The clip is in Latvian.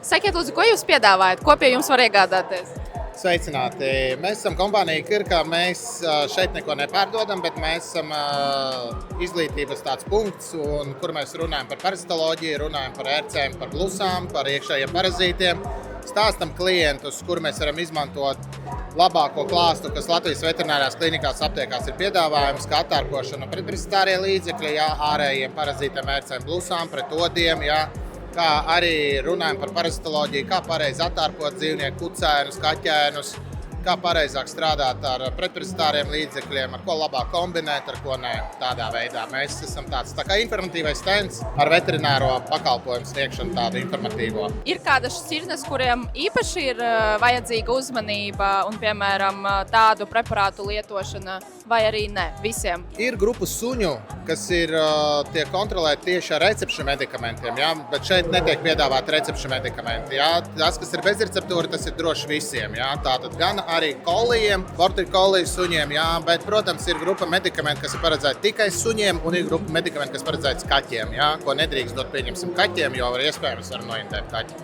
Sakiet, lūdzu, ko jūs piedāvājat? Ko pie jums var iegādāties? Sveicināti! Mēs esam kompānija Kirka. Mēs šeit neko nepārdodam, bet mēs esam izglītības tāds punkts, kur mēs runājam par parazitoloģiju, runājam par ērcēm, par blusām, par iekšējiem parazītiem. Stāstam klientus, kur mēs varam izmantot labāko klāstu, kas Latvijas veterinārās klinikās aptiekās ir piedāvājums, kā attārkošana pretparasitārie līdzekļi, ārējiem parazītiem, ērcēm, blusām, pret odiem, kā arī runājam par parazitoloģiju, kā pareizi attārkot dzīvnieku kucēnus, kaķēnus, kā pareizāk strādāt ar pretparasitāriem līdzekļiem, ar ko labāk kombinēt, ar ko nē. Tādā veidā mēs esam tāds tā kā informatīvais stends ar veterināro pakalpojumu sniegšanu tādu informatīvo. Ir kādas šķirnes, kuriem īpaši ir vajadzīga uzmanība un, piemēram, tādu preparātu lietošana, vai arī ne visiem? Ir grupa suņu, kas tiek kontrolēti tieši ar recepšu medikamentiem, bet šeit netiek piedāvāti recepšu medikamenti. Tas, kas ir bezreceptūra, tas ir droši visiem. Tātad gan arī kolijiem, borderkoliju suņiem, bet, protams, ir grupa medikamenti, kas ir paredzēti tikai suņiem, un ir grupa medikamenti, kas paredzēti kaķiem, ko nedrīkst dot, pieņemsim, kaķiem, jo iespējams var nointēt kaķi.